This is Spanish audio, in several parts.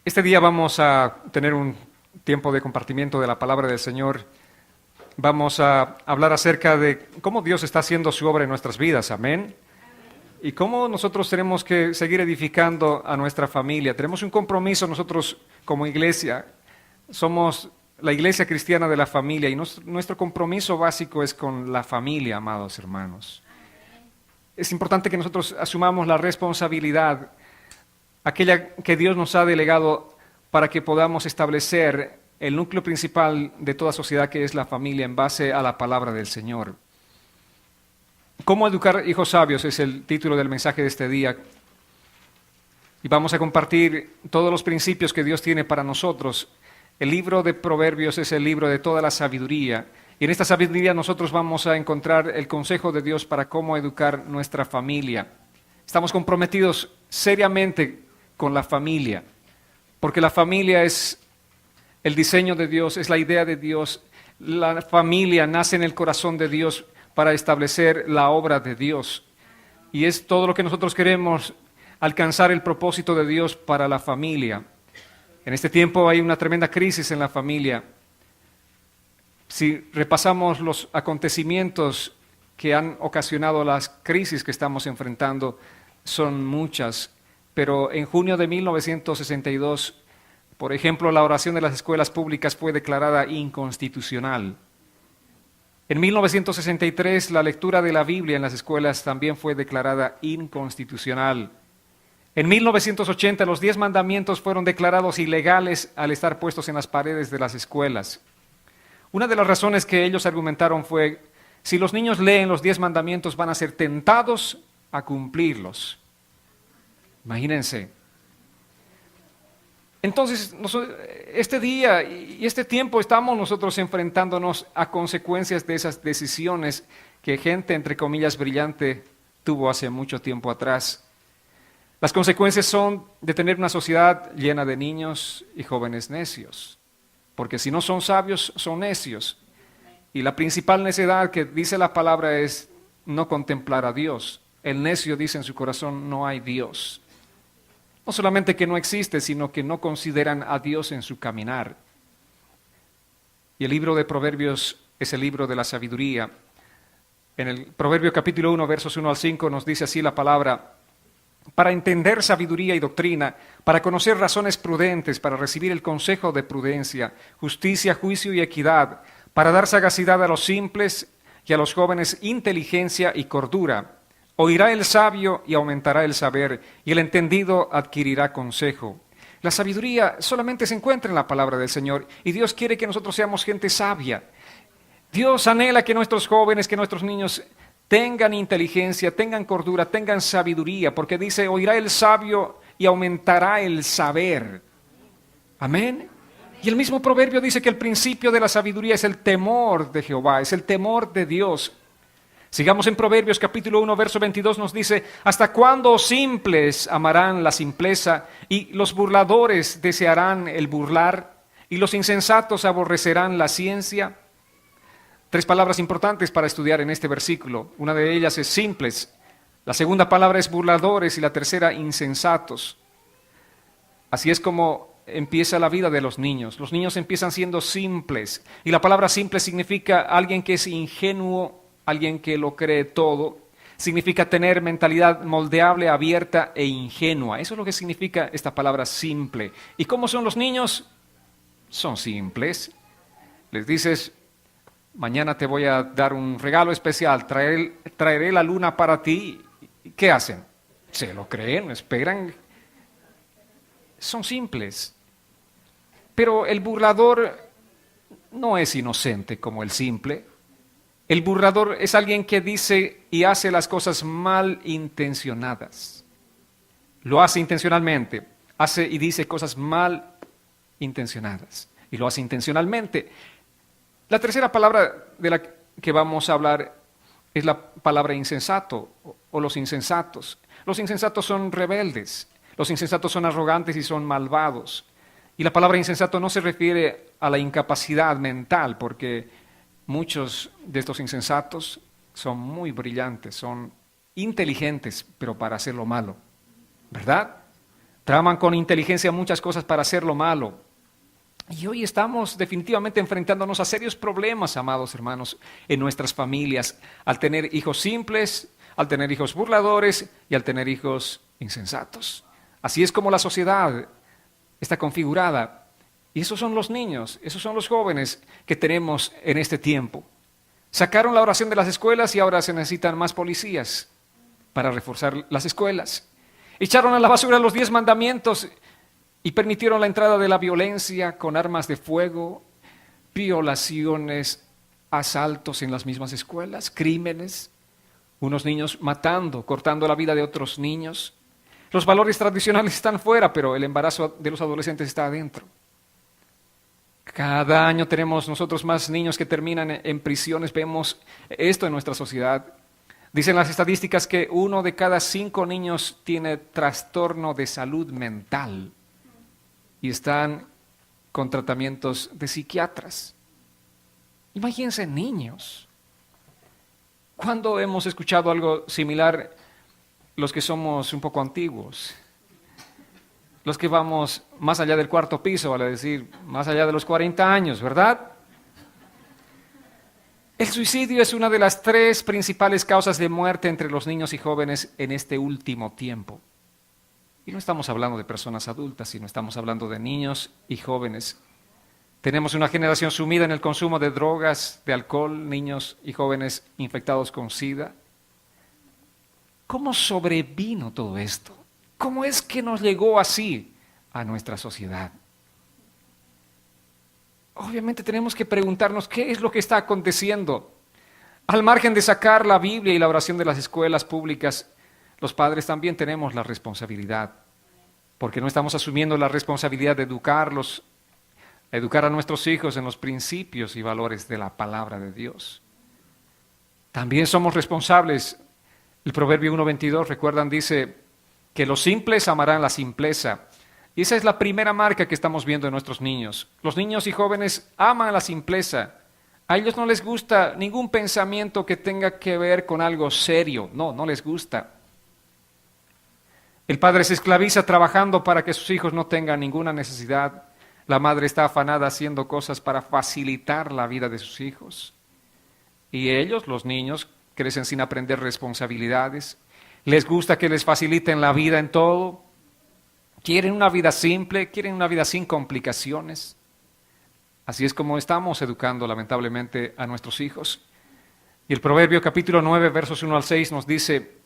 Este día vamos a tener un tiempo de compartimiento de la palabra del Señor. Vamos a hablar acerca de cómo Dios está haciendo su obra en nuestras vidas, amén. Y cómo nosotros tenemos que seguir edificando a nuestra familia. Tenemos un compromiso nosotros como iglesia. Somos la iglesia cristiana de la familia y nuestro compromiso básico es con la familia, amados hermanos. Es importante que nosotros asumamos la responsabilidad, aquella que Dios nos ha delegado para que podamos establecer el núcleo principal de toda sociedad, que es la familia, en base a la palabra del Señor. ¿Cómo educar hijos sabios? Es el título del mensaje de este día. Y vamos a compartir todos los principios que Dios tiene para nosotros. El libro de Proverbios es el libro de toda la sabiduría. Y en esta sabiduría nosotros vamos a encontrar el consejo de Dios para cómo educar nuestra familia. Estamos comprometidos seriamente con la familia, porque la familia es el diseño de Dios, es la idea de Dios. La familia nace en el corazón de Dios para establecer la obra de Dios. Y es todo lo que nosotros queremos, alcanzar el propósito de Dios para la familia. En este tiempo hay una tremenda crisis en la familia. Si repasamos los acontecimientos que han ocasionado las crisis que estamos enfrentando, son muchas. Pero en junio de 1962, por ejemplo, la oración de las escuelas públicas fue declarada inconstitucional. En 1963, la lectura de la Biblia en las escuelas también fue declarada inconstitucional. En 1980, los 10 mandamientos fueron declarados ilegales al estar puestos en las paredes de las escuelas. Una de las razones que ellos argumentaron fue: si los niños leen los 10 mandamientos, van a ser tentados a cumplirlos. Imagínense. Entonces, este día y este tiempo estamos nosotros enfrentándonos a consecuencias de esas decisiones que gente, entre comillas, brillante tuvo hace mucho tiempo atrás. Las consecuencias son de tener una sociedad llena de niños y jóvenes necios, porque si no son sabios, son necios. Y la principal necedad que dice la palabra es no contemplar a Dios. El necio dice en su corazón: no hay Dios. No solamente que no existe, sino que no consideran a Dios en su caminar. Y el libro de Proverbios es el libro de la sabiduría. En el Proverbio capítulo 1, versos 1 al 5 nos dice así la palabra: para entender sabiduría y doctrina, para conocer razones prudentes, para recibir el consejo de prudencia, justicia, juicio y equidad, para dar sagacidad a los simples y a los jóvenes inteligencia y cordura. Oirá el sabio y aumentará el saber, y el entendido adquirirá consejo. La sabiduría solamente se encuentra en la palabra del Señor, y Dios quiere que nosotros seamos gente sabia. Dios anhela que nuestros jóvenes, que nuestros niños tengan inteligencia, tengan cordura, tengan sabiduría, porque dice: oirá el sabio y aumentará el saber. Amén. Y el mismo proverbio dice que el principio de la sabiduría es el temor de Jehová, es el temor de Dios. Sigamos en Proverbios capítulo 1, verso 22, nos dice: ¿hasta cuándo simples amarán la simpleza y los burladores desearán el burlar y los insensatos aborrecerán la ciencia? 3 palabras importantes para estudiar en este versículo. Una de ellas es simples, la segunda palabra es burladores y la tercera insensatos. Así es como empieza la vida de los niños. Los niños empiezan siendo simples, y la palabra simple significa alguien que es ingenuo, alguien que lo cree todo. Significa tener mentalidad moldeable, abierta e ingenua. Eso es lo que significa esta palabra simple. ¿Y cómo son los niños? Son simples. Les dices: mañana te voy a dar un regalo especial, traeré la luna para ti. ¿Qué hacen? Se lo creen, esperan. Son simples. Pero el burlador no es inocente como el simple. El burlador es alguien que dice y hace las cosas mal intencionadas. Lo hace intencionalmente, hace y dice cosas mal intencionadas, y lo hace intencionalmente. La tercera palabra de la que vamos a hablar es la palabra insensato o los insensatos. Los insensatos son rebeldes, los insensatos son arrogantes y son malvados. Y la palabra insensato no se refiere a la incapacidad mental, porque muchos de estos insensatos son muy brillantes, son inteligentes, pero para hacer lo malo, ¿verdad? Traman con inteligencia muchas cosas para hacer lo malo. Y hoy estamos definitivamente enfrentándonos a serios problemas, amados hermanos, en nuestras familias, al tener hijos simples, al tener hijos burladores y al tener hijos insensatos. Así es como la sociedad está configurada. Y esos son los niños, esos son los jóvenes que tenemos en este tiempo. Sacaron la oración de las escuelas y ahora se necesitan más policías para reforzar las escuelas. Echaron a la basura los 10 mandamientos y permitieron la entrada de la violencia con armas de fuego, violaciones, asaltos en las mismas escuelas, crímenes, unos niños matando, cortando la vida de otros niños. Los valores tradicionales están fuera, pero el embarazo de los adolescentes está adentro. Cada año tenemos nosotros más niños que terminan en prisiones. Vemos esto en nuestra sociedad. Dicen las estadísticas que 1 de cada 5 niños tiene trastorno de salud mental y están con tratamientos de psiquiatras. Imagínense niños. ¿Cuándo hemos escuchado algo similar los que somos un poco antiguos? Los que vamos más allá del 4º piso, vale decir, más allá de los 40 años, ¿verdad? El suicidio es una de las 3 principales causas de muerte entre los niños y jóvenes en este último tiempo. Y no estamos hablando de personas adultas, sino estamos hablando de niños y jóvenes. Tenemos una generación sumida en el consumo de drogas, de alcohol, niños y jóvenes infectados con SIDA. ¿Cómo sobrevino todo esto? ¿Cómo es que nos llegó así a nuestra sociedad? Obviamente tenemos que preguntarnos qué es lo que está aconteciendo. Al margen de sacar la Biblia y la oración de las escuelas públicas, los padres también tenemos la responsabilidad, porque no estamos asumiendo la responsabilidad de educar a nuestros hijos en los principios y valores de la palabra de Dios. También somos responsables. El Proverbio 1:22, recuerdan, dice que los simples amarán la simpleza. Y esa es la primera marca que estamos viendo en nuestros niños. Los niños y jóvenes aman la simpleza. A ellos no les gusta ningún pensamiento que tenga que ver con algo serio. No les gusta. El padre se esclaviza trabajando para que sus hijos no tengan ninguna necesidad. La madre está afanada haciendo cosas para facilitar la vida de sus hijos. Y ellos, los niños, crecen sin aprender responsabilidades. Les gusta que les faciliten la vida en todo. Quieren una vida simple, quieren una vida sin complicaciones. Así es como estamos educando lamentablemente a nuestros hijos. Y el Proverbio capítulo 9, versos 1 al 6 nos dice: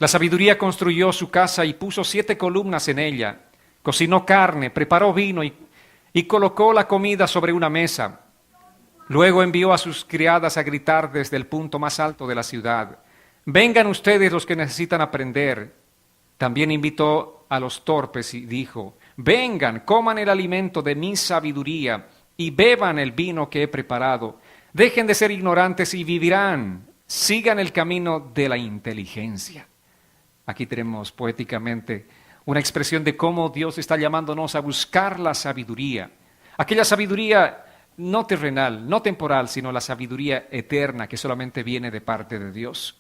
la sabiduría construyó su casa y puso 7 columnas en ella. Cocinó carne, preparó vino y colocó la comida sobre una mesa. Luego envió a sus criadas a gritar desde el punto más alto de la ciudad: vengan ustedes los que necesitan aprender. También invitó a los torpes y dijo: vengan, coman el alimento de mi sabiduría y beban el vino que he preparado. Dejen de ser ignorantes y vivirán. Sigan el camino de la inteligencia. Aquí tenemos poéticamente una expresión de cómo Dios está llamándonos a buscar la sabiduría. Aquella sabiduría no terrenal, no temporal, sino la sabiduría eterna que solamente viene de parte de Dios.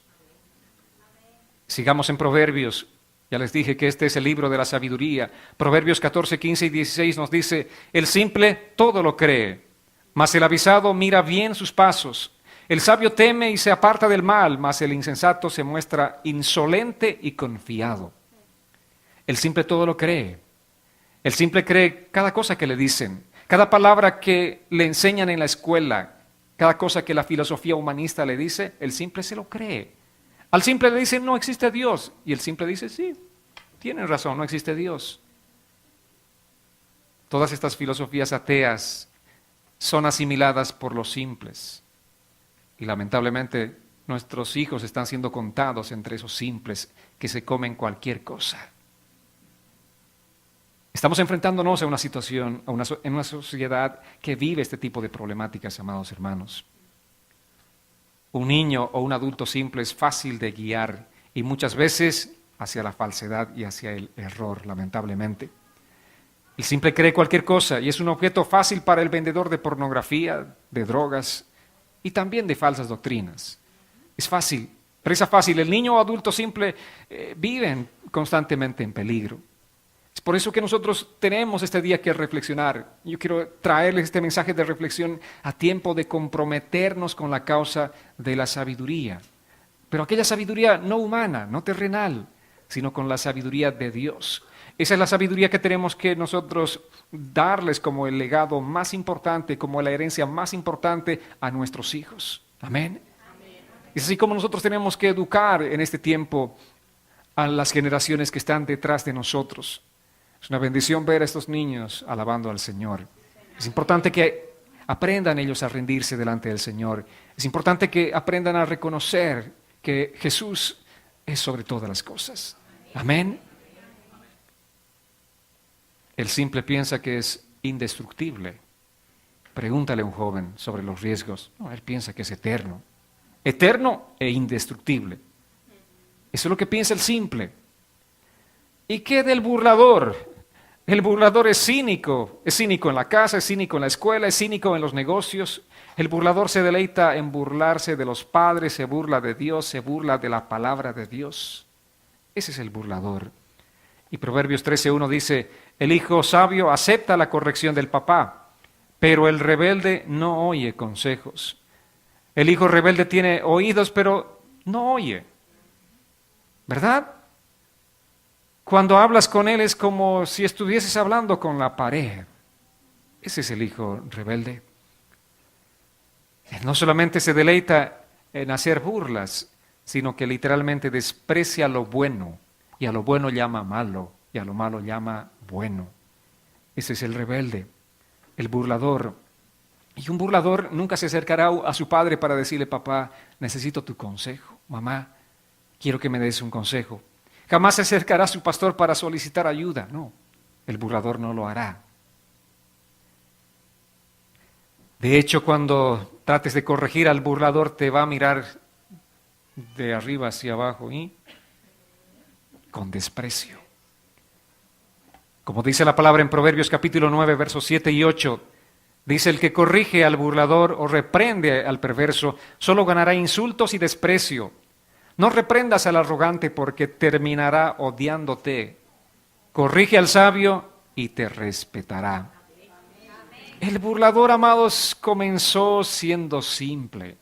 Sigamos en Proverbios. Ya les dije que este es el libro de la sabiduría. Proverbios 14, 15 y 16 nos dice: el simple todo lo cree, mas el avisado mira bien sus pasos. El sabio teme y se aparta del mal, mas el insensato se muestra insolente y confiado. El simple todo lo cree. El simple cree cada cosa que le dicen, cada palabra que le enseñan en la escuela, cada cosa que la filosofía humanista le dice, el simple se lo cree. Al simple le dicen: no existe Dios. Y el simple dice: sí, tienen razón, no existe Dios. Todas estas filosofías ateas son asimiladas por los simples. Y lamentablemente nuestros hijos están siendo contados entre esos simples que se comen cualquier cosa. Estamos enfrentándonos a una situación, en una sociedad que vive este tipo de problemáticas, amados hermanos. Un niño o un adulto simple es fácil de guiar y muchas veces hacia la falsedad y hacia el error, lamentablemente. El simple cree cualquier cosa y es un objeto fácil para el vendedor de pornografía, de drogas y también de falsas doctrinas. Es fácil, presa fácil. El niño o adulto simple viven constantemente en peligro. Es por eso que nosotros tenemos este día que reflexionar. Yo quiero traerles este mensaje de reflexión a tiempo de comprometernos con la causa de la sabiduría. Pero aquella sabiduría no humana, no terrenal, sino con la sabiduría de Dios. Esa es la sabiduría que tenemos que nosotros darles como el legado más importante, como la herencia más importante a nuestros hijos. Amén. Es así como nosotros tenemos que educar en este tiempo a las generaciones que están detrás de nosotros. Es una bendición ver a estos niños alabando al Señor. Es importante que aprendan ellos a rendirse delante del Señor. Es importante que aprendan a reconocer que Jesús es sobre todas las cosas. Amén. El simple piensa que es indestructible. Pregúntale a un joven sobre los riesgos. No, él piensa que es eterno. Eterno e indestructible. Eso es lo que piensa el simple. ¿Y qué del burlador? El burlador es cínico en la casa, es cínico en la escuela, es cínico en los negocios. El burlador se deleita en burlarse de los padres, se burla de Dios, se burla de la palabra de Dios. Ese es el burlador. Y Proverbios 13:1 dice, el hijo sabio acepta la corrección del papá, pero el rebelde no oye consejos. El hijo rebelde tiene oídos, pero no oye. ¿Verdad? Cuando hablas con él es como si estuvieses hablando con la pared. Ese es el hijo rebelde. Él no solamente se deleita en hacer burlas, sino que literalmente desprecia lo bueno, y a lo bueno llama malo, y a lo malo llama bueno. Ese es el rebelde, el burlador. Y un burlador nunca se acercará a su padre para decirle, papá, necesito tu consejo, mamá, quiero que me des un consejo. Jamás se acercará a su pastor para solicitar ayuda. No, el burlador no lo hará. De hecho, cuando trates de corregir al burlador, te va a mirar de arriba hacia abajo y con desprecio. Como dice la palabra en Proverbios capítulo 9, versos 7 y 8, dice, el que corrige al burlador o reprende al perverso, solo ganará insultos y desprecio. No reprendas al arrogante porque terminará odiándote. Corrige al sabio y te respetará. El burlador, amados, comenzó siendo simple.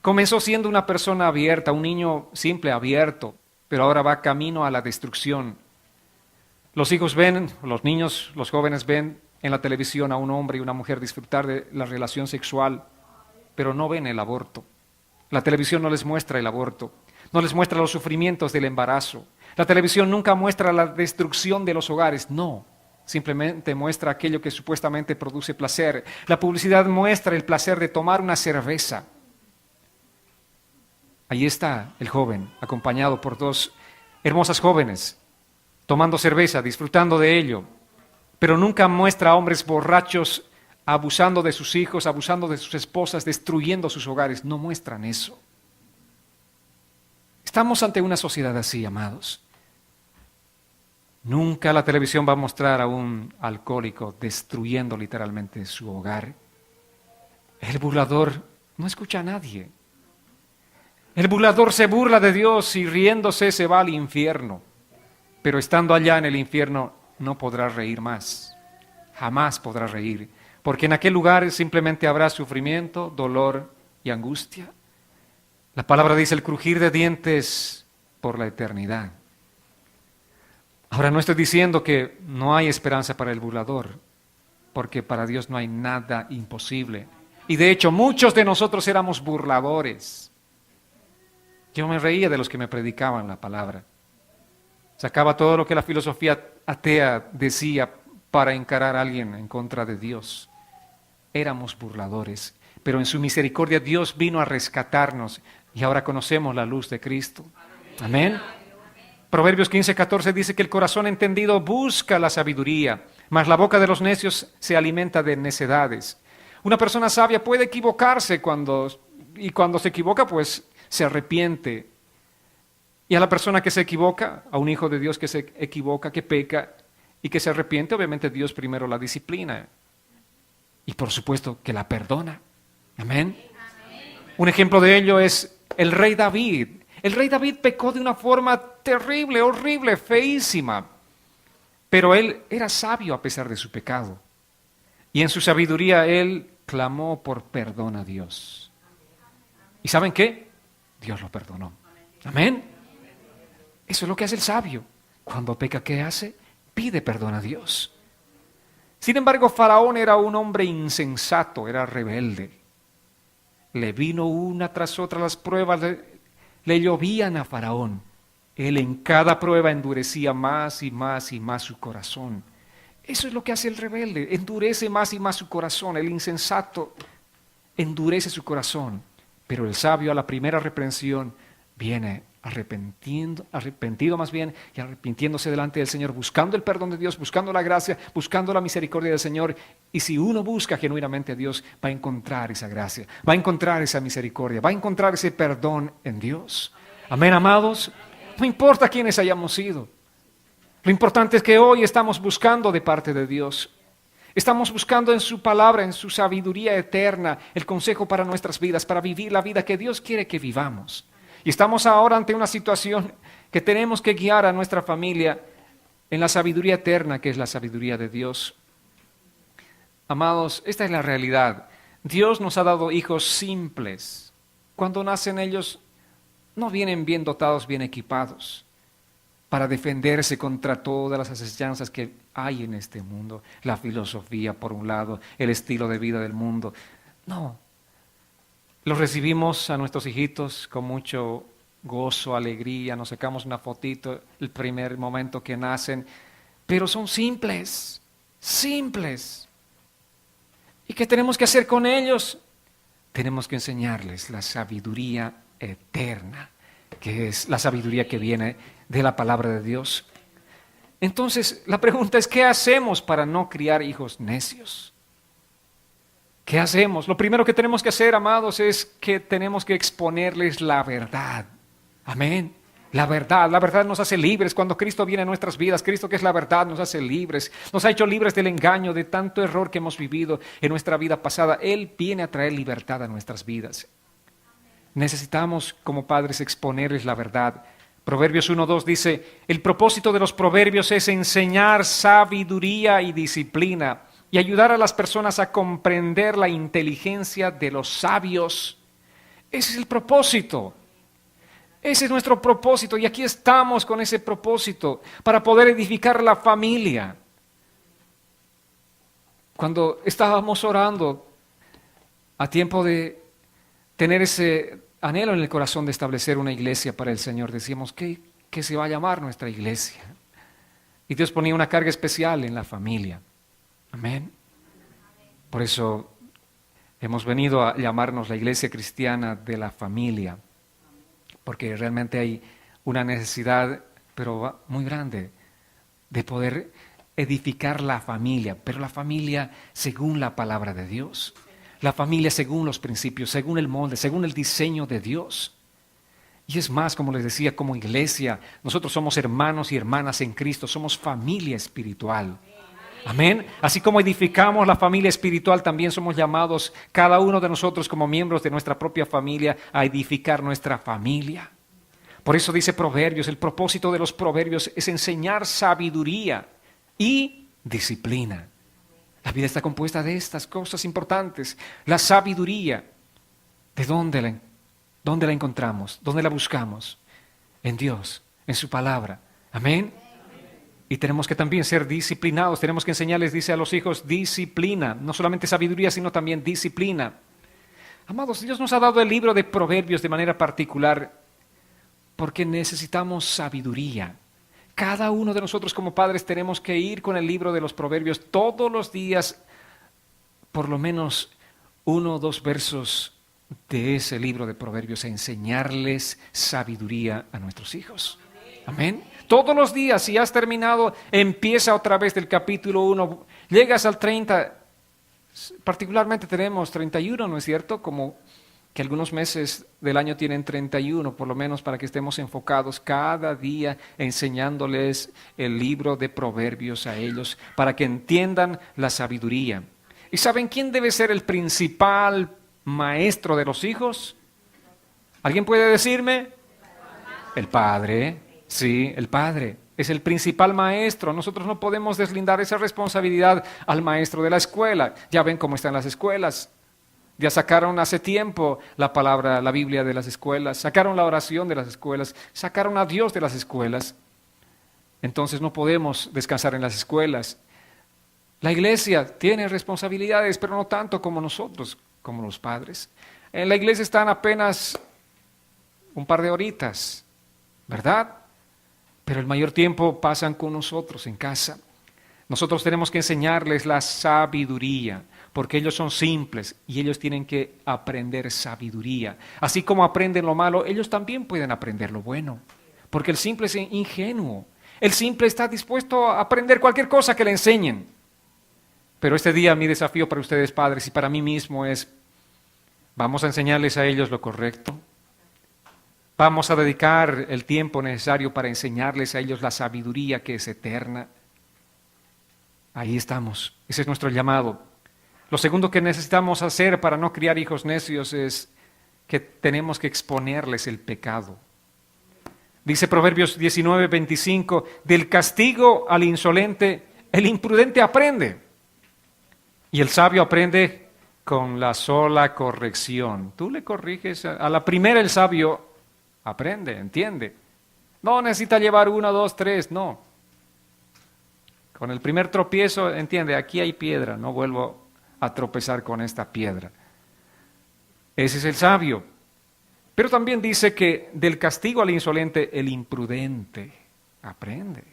Comenzó siendo una persona abierta, un niño simple, abierto, pero ahora va camino a la destrucción. Los hijos ven, los niños, los jóvenes ven en la televisión a un hombre y una mujer disfrutar de la relación sexual, pero no ven el aborto. La televisión no les muestra el aborto. No les muestra los sufrimientos del embarazo. La televisión nunca muestra la destrucción de los hogares, no. Simplemente muestra aquello que supuestamente produce placer. La publicidad muestra el placer de tomar una cerveza. Ahí está el joven, acompañado por dos hermosas jóvenes, tomando cerveza, disfrutando de ello. Pero nunca muestra a hombres borrachos abusando de sus hijos, abusando de sus esposas, destruyendo sus hogares. No muestran eso. Estamos ante una sociedad así, amados. Nunca la televisión va a mostrar a un alcohólico destruyendo literalmente su hogar. El burlador no escucha a nadie. El burlador se burla de Dios y riéndose se va al infierno. Pero estando allá en el infierno no podrá reír más. Jamás podrá reír. Porque en aquel lugar simplemente habrá sufrimiento, dolor y angustia. La palabra dice el crujir de dientes por la eternidad. Ahora no estoy diciendo que no hay esperanza para el burlador, porque para Dios no hay nada imposible. Y de hecho muchos de nosotros éramos burladores. Yo me reía de los que me predicaban la palabra. Sacaba todo lo que la filosofía atea decía para encarar a alguien en contra de Dios. Éramos burladores, pero en su misericordia Dios vino a rescatarnos y ahora conocemos la luz de Cristo. Amén. Proverbios 15:14 dice que el corazón entendido busca la sabiduría, mas la boca de los necios se alimenta de necedades. Una persona sabia puede equivocarse cuando se equivoca, pues se arrepiente. Y a la persona que se equivoca, a un hijo de Dios que se equivoca, que peca y que se arrepiente, obviamente Dios primero la disciplina. Y por supuesto que la perdona. Amén. Un ejemplo de ello es el rey David. El rey David pecó de una forma terrible, horrible, feísima. Pero él era sabio a pesar de su pecado. Y en su sabiduría él clamó por perdón a Dios. ¿Y saben qué? Dios lo perdonó. Amén. Eso es lo que hace el sabio. Cuando peca, ¿qué hace? Pide perdón a Dios. Sin embargo, Faraón era un hombre insensato, era rebelde. Le vino una tras otra las pruebas, le llovían a Faraón. Él en cada prueba endurecía más y más y más su corazón. Eso es lo que hace el rebelde, endurece más y más su corazón. El insensato endurece su corazón, pero el sabio a la primera reprensión viene arrepentido más bien, y arrepintiéndose delante del Señor, buscando el perdón de Dios, buscando la gracia, buscando la misericordia del Señor. Y si uno busca genuinamente a Dios, va a encontrar esa gracia, va a encontrar esa misericordia, va a encontrar ese perdón en Dios. Amén, amados. No importa quiénes hayamos sido. Lo importante es que hoy estamos buscando de parte de Dios. Estamos buscando en su palabra, en su sabiduría eterna, el consejo para nuestras vidas, para vivir la vida que Dios quiere que vivamos. Y estamos ahora ante una situación que tenemos que guiar a nuestra familia en la sabiduría eterna, que es la sabiduría de Dios. Amados, esta es la realidad. Dios nos ha dado hijos simples. Cuando nacen ellos, no vienen bien dotados, bien equipados para defenderse contra todas las asechanzas que hay en este mundo. La filosofía, por un lado, el estilo de vida del mundo. No. Los recibimos a nuestros hijitos con mucho gozo, alegría, nos sacamos una fotito el primer momento que nacen, pero son simples, simples. ¿Y qué tenemos que hacer con ellos? Tenemos que enseñarles la sabiduría eterna, que es la sabiduría que viene de la palabra de Dios. Entonces, la pregunta es, ¿qué hacemos para no criar hijos necios? ¿Qué hacemos? Lo primero que tenemos que hacer, amados, es que tenemos que exponerles la verdad. Amén. La verdad nos hace libres. Cuando Cristo viene a nuestras vidas, Cristo que es la verdad nos hace libres. Nos ha hecho libres del engaño, de tanto error que hemos vivido en nuestra vida pasada. Él viene a traer libertad a nuestras vidas. Necesitamos como padres exponerles la verdad. Proverbios 1:2 dice, el propósito de los proverbios es enseñar sabiduría y disciplina y ayudar a las personas a comprender la inteligencia de los sabios. Ese es el propósito. Ese es nuestro propósito y aquí estamos con ese propósito para poder edificar la familia. Cuando estábamos orando a tiempo de tener ese anhelo en el corazón de establecer una iglesia para el Señor, decíamos que se va a llamar nuestra iglesia. Y Dios ponía una carga especial en la familia. Amén. Por eso hemos venido a llamarnos la iglesia cristiana de la familia, porque realmente hay una necesidad, pero muy grande, de poder edificar la familia, pero la familia según la palabra de Dios. La familia según los principios, según el molde, según el diseño de Dios. Y es más, como les decía, como iglesia, nosotros somos hermanos y hermanas en Cristo, somos familia espiritual. Amén. Así como edificamos la familia espiritual, también somos llamados, cada uno de nosotros como miembros de nuestra propia familia, a edificar nuestra familia. Por eso dice Proverbios, el propósito de los proverbios es enseñar sabiduría y disciplina. La vida está compuesta de estas cosas importantes. La sabiduría, ¿de dónde la encontramos? ¿Dónde la buscamos? En Dios, en su palabra. Amén. Y tenemos que también ser disciplinados. Tenemos que enseñarles, dice a los hijos, disciplina. No solamente sabiduría, sino también disciplina. Amados, Dios nos ha dado el libro de Proverbios de manera particular porque necesitamos sabiduría. Cada uno de nosotros como padres tenemos que ir con el libro de los Proverbios todos los días, por lo menos 1 o 2 versos de ese libro de Proverbios, a enseñarles sabiduría a nuestros hijos. Amén. Todos los días, si has terminado, empieza otra vez del capítulo 1, llegas al 30, particularmente tenemos 31, ¿no es cierto? Como que algunos meses del año tienen 31, por lo menos para que estemos enfocados cada día enseñándoles el libro de Proverbios a ellos, para que entiendan la sabiduría. ¿Y saben quién debe ser el principal maestro de los hijos? ¿Alguien puede decirme? El padre. Sí, el padre. es el principal maestro. Nosotros no podemos deslindar esa responsabilidad al maestro de la escuela. Ya ven cómo están las escuelas. Ya sacaron hace tiempo la palabra, la Biblia de las escuelas, sacaron la oración de las escuelas, sacaron a Dios de las escuelas. Entonces no podemos descansar en las escuelas. La iglesia tiene responsabilidades, pero no tanto como nosotros, como los padres. En la iglesia están apenas un par de horitas, ¿verdad? Pero el mayor tiempo pasan con nosotros en casa. Nosotros tenemos que enseñarles la sabiduría, porque ellos son simples y ellos tienen que aprender sabiduría. Así como aprenden lo malo, ellos también pueden aprender lo bueno, porque el simple es ingenuo. El simple está dispuesto a aprender cualquier cosa que le enseñen. Pero este día mi desafío para ustedes, padres, y para mí mismo es, vamos a enseñarles a ellos lo correcto. Vamos a dedicar el tiempo necesario para enseñarles a ellos la sabiduría que es eterna. Ahí estamos. Ese es nuestro llamado. Lo segundo que necesitamos hacer para no criar hijos necios es que tenemos que exponerles el pecado. Dice Proverbios 19:25, del castigo al insolente, el imprudente aprende. Y el sabio aprende con la sola corrección. Tú le corriges, a la primera el sabio aprende, entiende. No necesita llevar 1, 2, 3, no. Con el primer tropiezo, entiende, aquí hay piedra, no vuelvo a tropezar con esta piedra. Ese es el sabio. Pero también dice que del castigo al insolente, el imprudente aprende.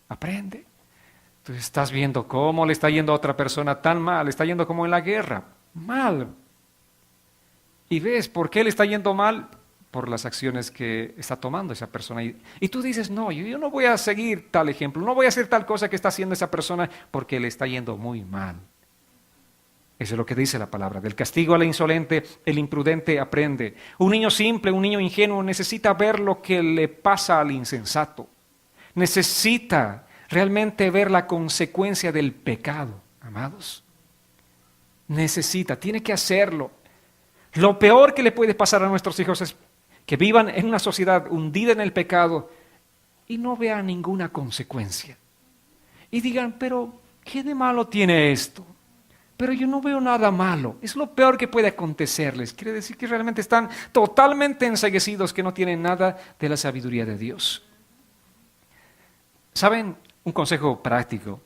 Entonces estás viendo cómo le está yendo a otra persona tan mal, le está yendo como en la guerra, mal. Y ves, ¿por qué le está yendo mal? Por las acciones que está tomando esa persona. Y tú dices, no, yo no voy a seguir tal ejemplo, no voy a hacer tal cosa que está haciendo esa persona porque le está yendo muy mal. Eso es lo que dice la palabra. Del castigo al insolente, el imprudente aprende. Un niño simple, un niño ingenuo necesita ver lo que le pasa al insensato. Necesita realmente ver la consecuencia del pecado, amados. Tiene que hacerlo. Lo peor que le puede pasar a nuestros hijos es que vivan en una sociedad hundida en el pecado y no vean ninguna consecuencia. Y digan, pero ¿qué de malo tiene esto? Pero yo no veo nada malo. Es lo peor que puede acontecerles. Quiere decir que realmente están totalmente enceguecidos, que no tienen nada de la sabiduría de Dios. ¿Saben? Un consejo práctico.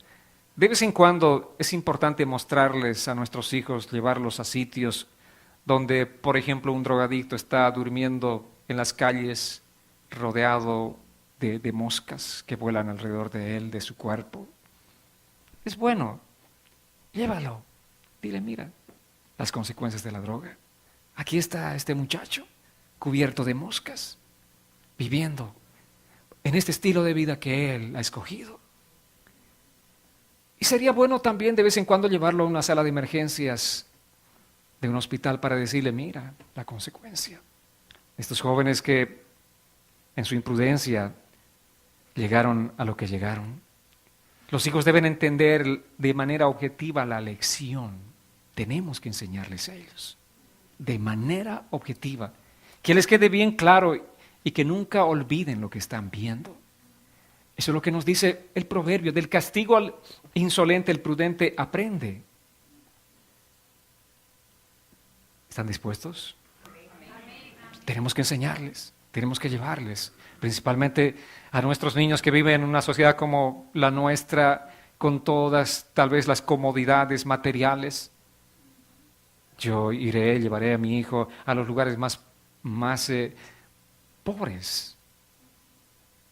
De vez en cuando es importante mostrarles a nuestros hijos, llevarlos a sitios donde, por ejemplo, un drogadicto está durmiendo en las calles rodeado de moscas que vuelan alrededor de él, de su cuerpo. Es bueno, llévalo. Dile, mira, las consecuencias de la droga. Aquí está este muchacho cubierto de moscas, viviendo en este estilo de vida que él ha escogido. Y sería bueno también de vez en cuando llevarlo a una sala de emergencias de un hospital para decirle, mira, la consecuencia. Estos jóvenes que en su imprudencia llegaron a lo que llegaron. Los hijos deben entender de manera objetiva la lección. Tenemos que enseñarles a ellos de manera objetiva, que les quede bien claro y que nunca olviden lo que están viendo. Eso es lo que nos dice el proverbio, del castigo al insolente el prudente aprende. ¿Están dispuestos? Tenemos que enseñarles, tenemos que llevarles, principalmente a nuestros niños que viven en una sociedad como la nuestra, con todas tal vez las comodidades materiales. Yo llevaré a mi hijo a los lugares más pobres.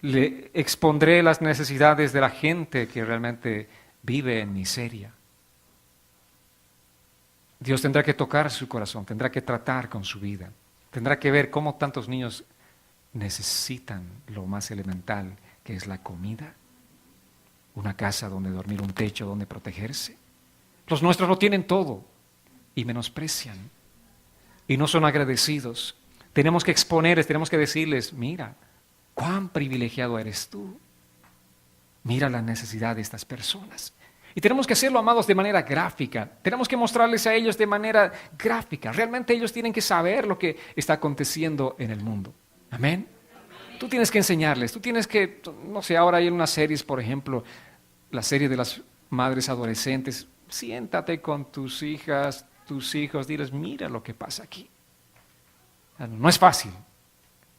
Le expondré las necesidades de la gente que realmente vive en miseria. Dios tendrá que tocar su corazón, tendrá que tratar con su vida, tendrá que ver cómo tantos niños necesitan lo más elemental, que es la comida, una casa donde dormir, un techo donde protegerse. Los nuestros lo tienen todo y menosprecian y no son agradecidos. Tenemos que exponerles, tenemos que decirles, mira, cuán privilegiado eres tú. Mira la necesidad de estas personas. Y tenemos que hacerlo, amados, de manera gráfica. Tenemos que mostrarles a ellos de manera gráfica. Realmente ellos tienen que saber lo que está aconteciendo en el mundo. Amén. Tú tienes que enseñarles, tú tienes que, no sé, ahora hay unas series, por ejemplo, la serie de las madres adolescentes. Siéntate con tus hijas, tus hijos, diles, mira lo que pasa aquí. No es fácil.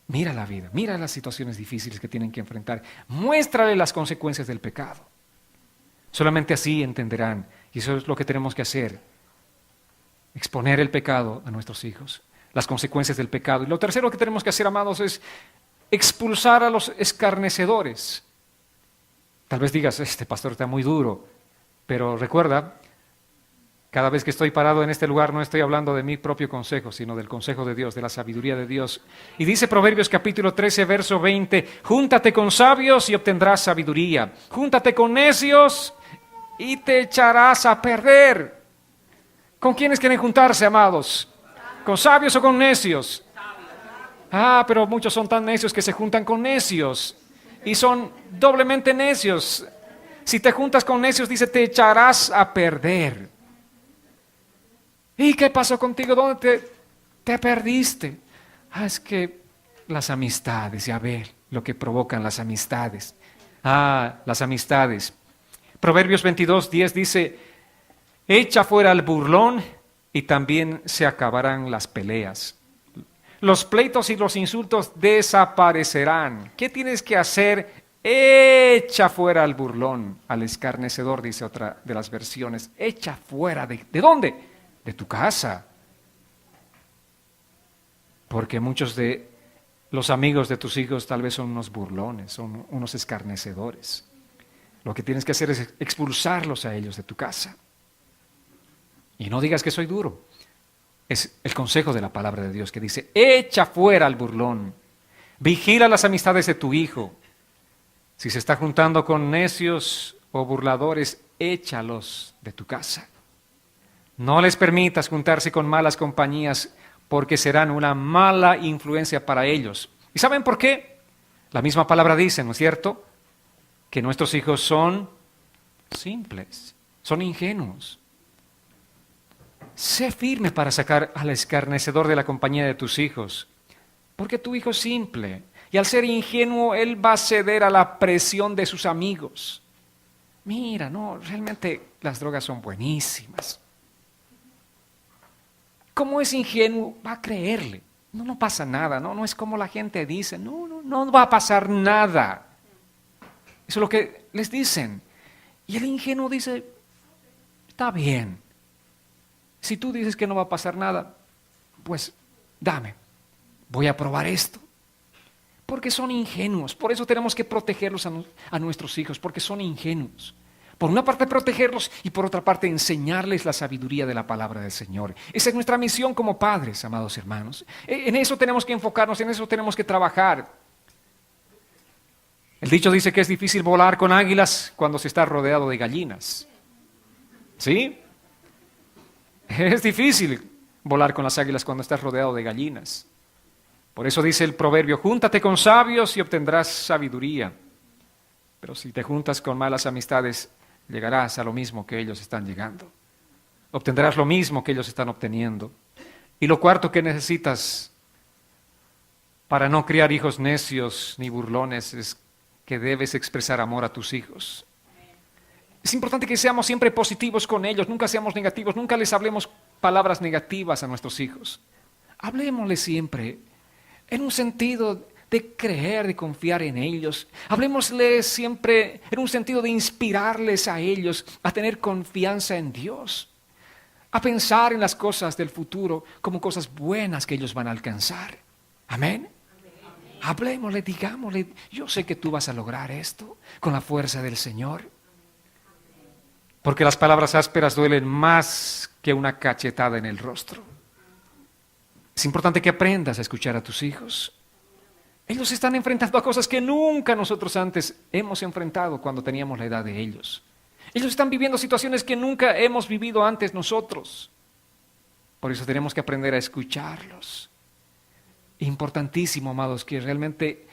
Mira la vida, mira las situaciones difíciles que tienen que enfrentar. Muéstrale las consecuencias del pecado. Solamente así entenderán. Y eso es lo que tenemos que hacer. Exponer el pecado a nuestros hijos, las consecuencias del pecado. Y lo tercero que tenemos que hacer, amados, es expulsar a los escarnecedores. Tal vez digas, este pastor está muy duro, pero recuerda, cada vez que estoy parado en este lugar no estoy hablando de mi propio consejo, sino del consejo de Dios, de la sabiduría de Dios. Y dice Proverbios capítulo 13, verso 20, júntate con sabios y obtendrás sabiduría. Júntate con necios y te echarás a perder. ¿Con quiénes quieren juntarse, amados? ¿Con sabios o con necios? Ah, pero muchos son tan necios que se juntan con necios y son doblemente necios. Si te juntas con necios, dice, te echarás a perder. ¿Y qué pasó contigo? ¿Dónde te perdiste? Ah, es que las amistades, ya ver lo que provocan las amistades. Ah, las amistades. Proverbios 22:10 dice, echa fuera al burlón y también se acabarán las peleas. Los pleitos y los insultos desaparecerán. ¿Qué tienes que hacer? Echa fuera al burlón, al escarnecedor, dice otra de las versiones. Echa fuera. ¿De dónde? De tu casa. Porque muchos de los amigos de tus hijos tal vez son unos burlones, son unos escarnecedores. Lo que tienes que hacer es expulsarlos a ellos de tu casa. Y no digas que soy duro. Es el consejo de la palabra de Dios que dice, echa fuera al burlón, vigila las amistades de tu hijo. Si se está juntando con necios o burladores, échalos de tu casa. No les permitas juntarse con malas compañías porque serán una mala influencia para ellos. ¿Y saben por qué? La misma palabra dice, ¿no es cierto? Que nuestros hijos son simples, son ingenuos. Sé firme para sacar al escarnecedor de la compañía de tus hijos, porque tu hijo es simple y al ser ingenuo él va a ceder a la presión de sus amigos. Mira, no, realmente las drogas son buenísimas. Como es ingenuo, va a creerle. No pasa nada, no es como la gente dice, no va a pasar nada. Eso es lo que les dicen. Y el ingenuo dice, está bien. Si tú dices que no va a pasar nada, pues dame, voy a probar esto. Porque son ingenuos, por eso tenemos que protegerlos a nuestros hijos, porque son ingenuos. Por una parte protegerlos y por otra parte enseñarles la sabiduría de la palabra del Señor. Esa es nuestra misión como padres, amados hermanos. En eso tenemos que enfocarnos, en eso tenemos que trabajar. El dicho dice que es difícil volar con águilas cuando se está rodeado de gallinas. ¿Sí? Es difícil volar con las águilas cuando estás rodeado de gallinas. Por eso dice el proverbio, júntate con sabios y obtendrás sabiduría. Pero si te juntas con malas amistades, llegarás a lo mismo que ellos están llegando. Obtendrás lo mismo que ellos están obteniendo. Y lo cuarto que necesitas para no criar hijos necios ni burlones es que debes expresar amor a tus hijos. Es importante que seamos siempre positivos con ellos, nunca seamos negativos, nunca les hablemos palabras negativas a nuestros hijos. Hablemosles siempre en un sentido de creer, de confiar en ellos. Hablemosles siempre en un sentido de inspirarles a ellos a tener confianza en Dios, a pensar en las cosas del futuro como cosas buenas que ellos van a alcanzar. Amén. Hablemosle, digámosle, yo sé que tú vas a lograr esto con la fuerza del Señor. Porque las palabras ásperas duelen más que una cachetada en el rostro. Es importante que aprendas a escuchar a tus hijos. Ellos se están enfrentando a cosas que nunca nosotros antes hemos enfrentado cuando teníamos la edad de ellos. Ellos están viviendo situaciones que nunca hemos vivido antes nosotros. Por eso tenemos que aprender a escucharlos. Importantísimo, amados, que realmente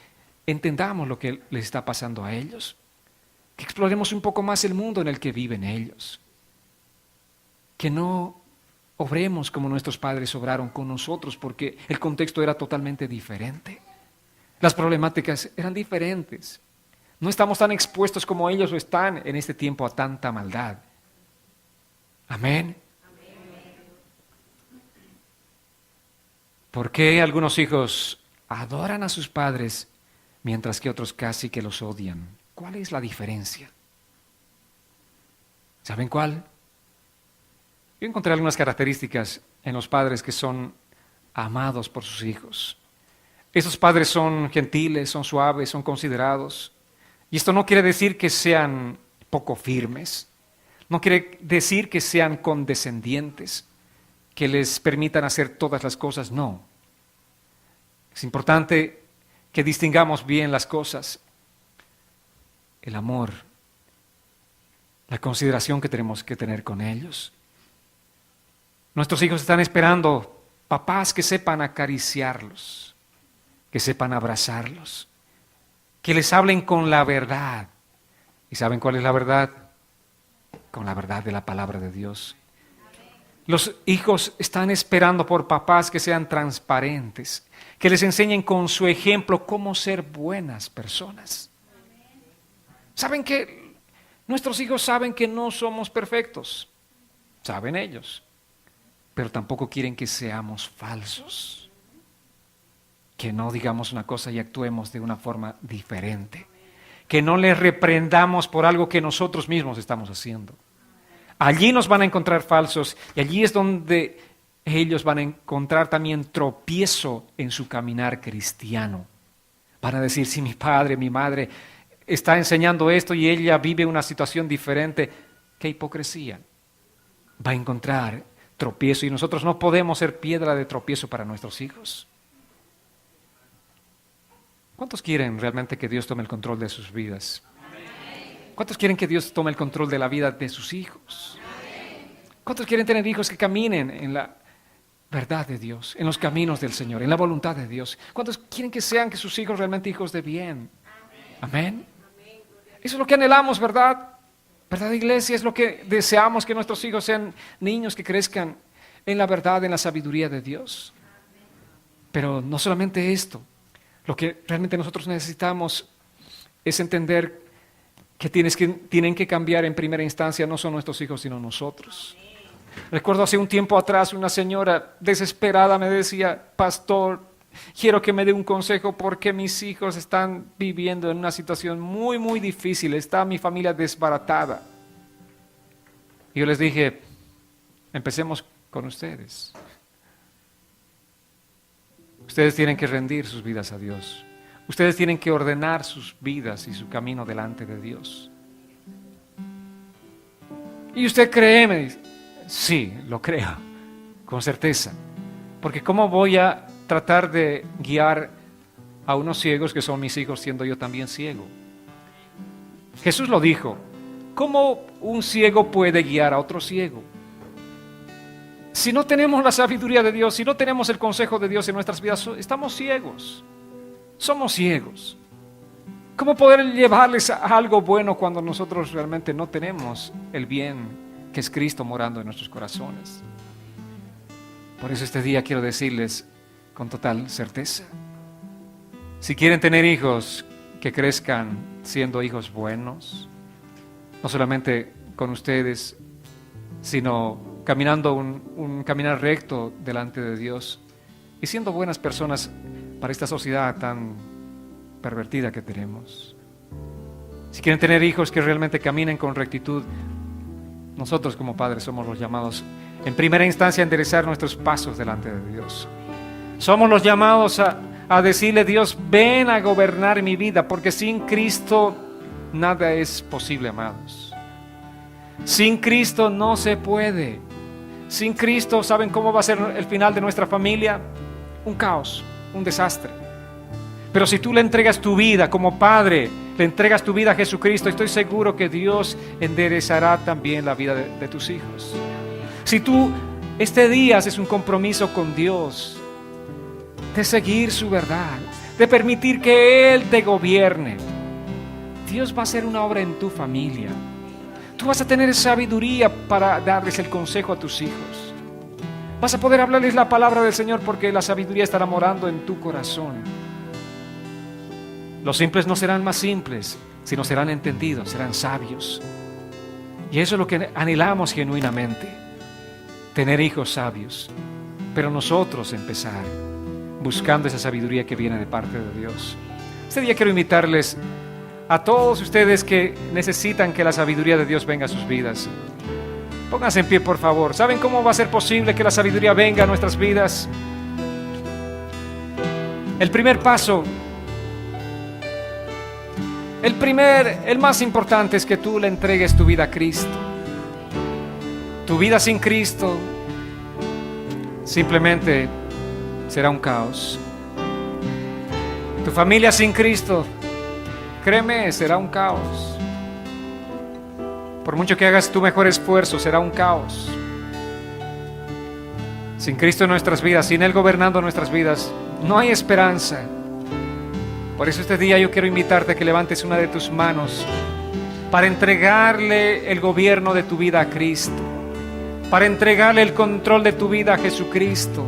entendamos lo que les está pasando a ellos. Que exploremos un poco más el mundo en el que viven ellos. Que no obremos como nuestros padres obraron con nosotros, porque el contexto era totalmente diferente. Las problemáticas eran diferentes. No estamos tan expuestos como ellos lo están en este tiempo a tanta maldad. Amén. ¿Por qué algunos hijos adoran a sus padres mientras que otros casi que los odian? ¿Cuál es la diferencia? ¿Saben cuál? Yo encontré algunas características en los padres que son amados por sus hijos. Esos padres son gentiles, son suaves, son considerados. Y esto no quiere decir que sean poco firmes. No quiere decir que sean condescendientes, que les permitan hacer todas las cosas. No. Es importante que distingamos bien las cosas. El amor, la consideración que tenemos que tener con ellos. Nuestros hijos están esperando papás que sepan acariciarlos, que sepan abrazarlos, que les hablen con la verdad. ¿Y saben cuál es la verdad? Con la verdad de la palabra de Dios. Los hijos están esperando por papás que sean transparentes, que les enseñen con su ejemplo cómo ser buenas personas. ¿Saben que nuestros hijos saben que no somos perfectos? Saben ellos, pero tampoco quieren que seamos falsos, que no digamos una cosa y actuemos de una forma diferente, que no les reprendamos por algo que nosotros mismos estamos haciendo. Allí nos van a encontrar falsos y allí es donde ellos van a encontrar también tropiezo en su caminar cristiano. Van a decir, si mi padre, mi madre está enseñando esto y ella vive una situación diferente, qué hipocresía. Va a encontrar tropiezo y nosotros no podemos ser piedra de tropiezo para nuestros hijos. ¿Cuántos quieren realmente que Dios tome el control de sus vidas? ¿Cuántos quieren que Dios tome el control de la vida de sus hijos? ¿Cuántos quieren tener hijos que caminen en la verdad de Dios, en los caminos del Señor, en la voluntad de Dios? ¿Cuántos quieren que sean que sus hijos realmente hijos de bien? Amén. Eso es lo que anhelamos, ¿verdad? ¿Verdad, iglesia? Es lo que deseamos, que nuestros hijos sean niños que crezcan en la verdad, en la sabiduría de Dios. Pero no solamente esto, lo que realmente nosotros necesitamos es entender que tienen que cambiar en primera instancia, no son nuestros hijos, sino nosotros. Recuerdo hace un tiempo atrás una señora desesperada me decía, pastor, quiero que me dé un consejo porque mis hijos están viviendo en una situación muy, muy difícil, está mi familia desbaratada. Y yo les dije, empecemos con ustedes. Ustedes tienen que rendir sus vidas a Dios. Ustedes tienen que ordenar sus vidas y su camino delante de Dios. ¿Y usted cree? Me dice. Sí, lo creo, con certeza. Porque ¿cómo voy a tratar de guiar a unos ciegos que son mis hijos siendo yo también ciego? Jesús lo dijo. ¿Cómo un ciego puede guiar a otro ciego? Si no tenemos la sabiduría de Dios, si no tenemos el consejo de Dios en nuestras vidas, estamos ciegos. Somos ciegos. ¿Cómo poder llevarles a algo bueno cuando nosotros realmente no tenemos el bien que es Cristo morando en nuestros corazones? Por eso este día quiero decirles con total certeza, si quieren tener hijos que crezcan siendo hijos buenos, no solamente con ustedes, sino caminando un caminar recto delante de Dios y siendo buenas personas para esta sociedad tan pervertida que tenemos. Si quieren tener hijos que realmente caminen con rectitud, nosotros como padres somos los llamados en primera instancia a enderezar nuestros pasos delante de Dios. Somos los llamados a decirle, Dios, ven a gobernar mi vida, porque sin Cristo nada es posible, amados. Sin Cristo no se puede. Sin Cristo, ¿saben cómo va a ser el final de nuestra familia? Un caos, un desastre. Pero si tú le entregas tu vida como padre, le entregas tu vida a Jesucristo, estoy seguro que Dios enderezará también la vida de tus hijos. Si tú este día haces un compromiso con Dios de seguir su verdad, de permitir que Él te gobierne, Dios va a hacer una obra en tu familia. Tú vas a tener sabiduría para darles el consejo a tus hijos. Vas a poder hablarles la palabra del Señor porque la sabiduría estará morando en tu corazón. Los simples no serán más simples, sino serán entendidos, serán sabios. Y eso es lo que anhelamos genuinamente, tener hijos sabios. Pero nosotros empezar buscando esa sabiduría que viene de parte de Dios. Este día quiero invitarles a todos ustedes que necesitan que la sabiduría de Dios venga a sus vidas. Pónganse en pie, por favor. ¿Saben cómo va a ser posible que la sabiduría venga a nuestras vidas? El primer paso, el más importante es que tú le entregues tu vida a Cristo. Tu vida sin Cristo simplemente será un caos. Tu familia sin Cristo, créeme, será un caos. Por mucho que hagas tu mejor esfuerzo, será un caos. Sin Cristo en nuestras vidas, sin Él gobernando nuestras vidas, no hay esperanza. Por eso este día yo quiero invitarte a que levantes una de tus manos para entregarle el gobierno de tu vida a Cristo, para entregarle el control de tu vida a Jesucristo.